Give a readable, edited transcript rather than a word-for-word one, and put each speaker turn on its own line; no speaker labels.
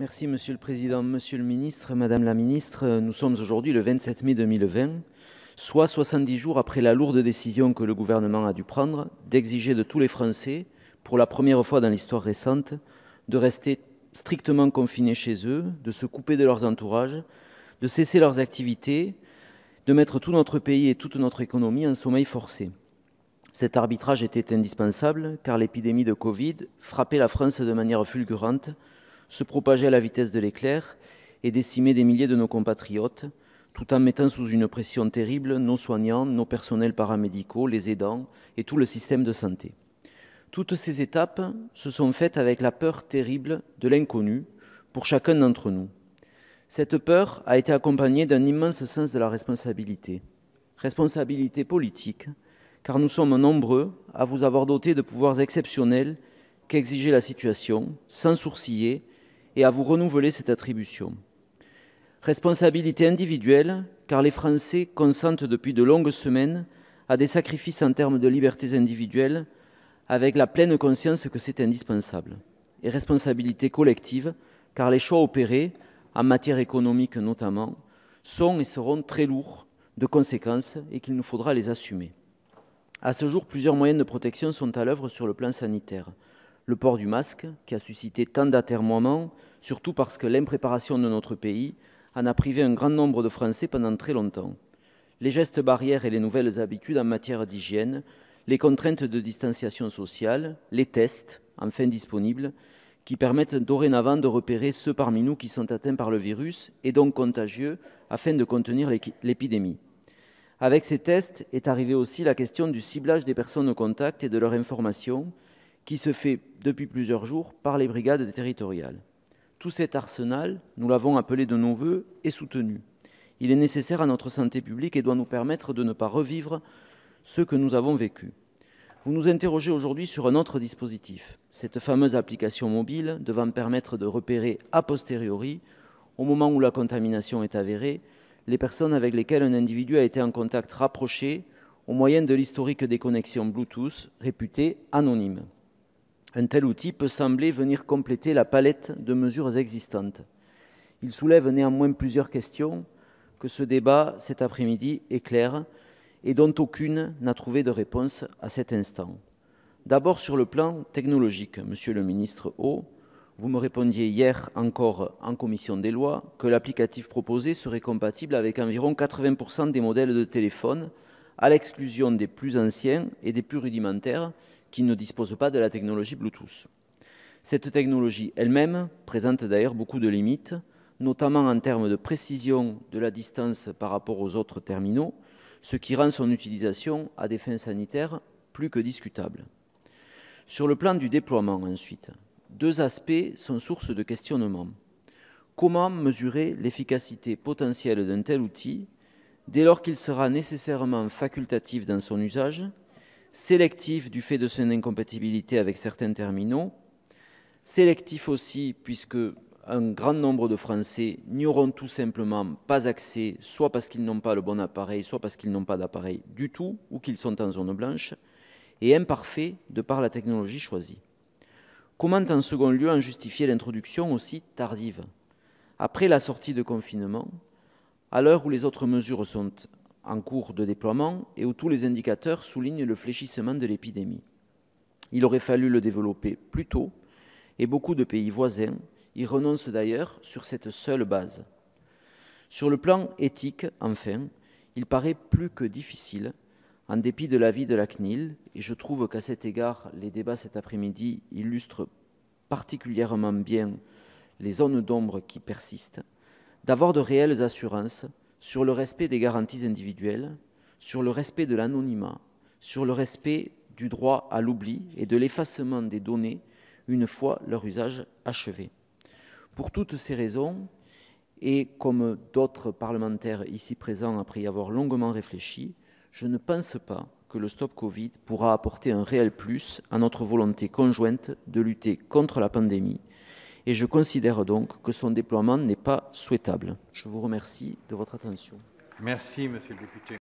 Merci Monsieur le Président, Monsieur le Ministre, Madame la Ministre. Nous sommes aujourd'hui le 27 mai 2020, soit 70 jours après la lourde décision que le gouvernement a dû prendre d'exiger de tous les Français, pour la première fois dans l'histoire récente, de rester strictement confinés chez eux, de se couper de leurs entourages, de cesser leurs activités, de mettre tout notre pays et toute notre économie en sommeil forcé. Cet arbitrage était indispensable car l'épidémie de Covid frappait la France de manière fulgurante, se propageait à la vitesse de l'éclair et décimait des milliers de nos compatriotes, tout en mettant sous une pression terrible nos soignants, nos personnels paramédicaux, les aidants et tout le système de santé. Toutes ces étapes se sont faites avec la peur terrible de l'inconnu pour chacun d'entre nous. Cette peur a été accompagnée d'un immense sens de la responsabilité. Responsabilité politique, car nous sommes nombreux à vous avoir doté de pouvoirs exceptionnels qu'exigeait la situation, sans sourciller, et à vous renouveler cette attribution. Responsabilité individuelle, car les Français consentent depuis de longues semaines à des sacrifices en termes de libertés individuelles, avec la pleine conscience que c'est indispensable. Et responsabilité collective, car les choix opérés, en matière économique notamment, sont et seront très lourds de conséquences et qu'il nous faudra les assumer. À ce jour, plusieurs moyens de protection sont à l'œuvre sur le plan sanitaire. Le port du masque, qui a suscité tant d'atermoiements, surtout parce que l'impréparation de notre pays en a privé un grand nombre de Français pendant très longtemps. Les gestes barrières et les nouvelles habitudes en matière d'hygiène, les contraintes de distanciation sociale, les tests, enfin disponibles, qui permettent dorénavant de repérer ceux parmi nous qui sont atteints par le virus et donc contagieux afin de contenir l'épidémie. Avec ces tests est arrivée aussi la question du ciblage des personnes au contact et de leur information qui se fait depuis plusieurs jours par les brigades territoriales. Tout cet arsenal, nous l'avons appelé de nos vœux et soutenu. Il est nécessaire à notre santé publique et doit nous permettre de ne pas revivre ce que nous avons vécu. Vous nous interrogez aujourd'hui sur un autre dispositif, cette fameuse application mobile devant permettre de repérer a posteriori, au moment où la contamination est avérée, les personnes avec lesquelles un individu a été en contact rapproché au moyen de l'historique des connexions Bluetooth réputées anonymes. Un tel outil peut sembler venir compléter la palette de mesures existantes. Il soulève néanmoins plusieurs questions que ce débat cet après-midi éclaire et dont aucune n'a trouvé de réponse à cet instant. D'abord sur le plan technologique, Monsieur le ministre Au, vous me répondiez hier encore en commission des lois que l'applicatif proposé serait compatible avec environ 80% des modèles de téléphone, à l'exclusion des plus anciens et des plus rudimentaires qui ne disposent pas de la technologie Bluetooth. Cette technologie elle-même présente d'ailleurs beaucoup de limites, notamment en termes de précision de la distance par rapport aux autres terminaux, ce qui rend son utilisation à des fins sanitaires plus que discutable. Sur le plan du déploiement ensuite, deux aspects sont source de questionnement. Comment mesurer l'efficacité potentielle d'un tel outil dès lors qu'il sera nécessairement facultatif dans son usage, sélectif du fait de son incompatibilité avec certains terminaux, sélectif aussi puisque un grand nombre de Français n'y auront tout simplement pas accès, soit parce qu'ils n'ont pas le bon appareil, soit parce qu'ils n'ont pas d'appareil du tout, ou qu'ils sont en zone blanche, et imparfait de par la technologie choisie. Comment en second lieu en justifier l'introduction aussi tardive, après la sortie de confinement, à l'heure où les autres mesures sont en cours de déploiement et où tous les indicateurs soulignent le fléchissement de l'épidémie? Il aurait fallu le développer plus tôt, et beaucoup de pays voisins y renoncent d'ailleurs sur cette seule base. Sur le plan éthique, enfin, il paraît plus que difficile, en dépit de l'avis de la CNIL, et je trouve qu'à cet égard, les débats cet après-midi illustrent particulièrement bien les zones d'ombre qui persistent, d'avoir de réelles assurances sur le respect des garanties individuelles, sur le respect de l'anonymat, sur le respect du droit à l'oubli et de l'effacement des données une fois leur usage achevé. Pour toutes ces raisons, et comme d'autres parlementaires ici présents après y avoir longuement réfléchi, je ne pense pas que le Stop Covid pourra apporter un réel plus à notre volonté conjointe de lutter contre la pandémie. Et je considère donc que son déploiement n'est pas souhaitable. Je vous remercie de votre attention.
Merci, Monsieur le député.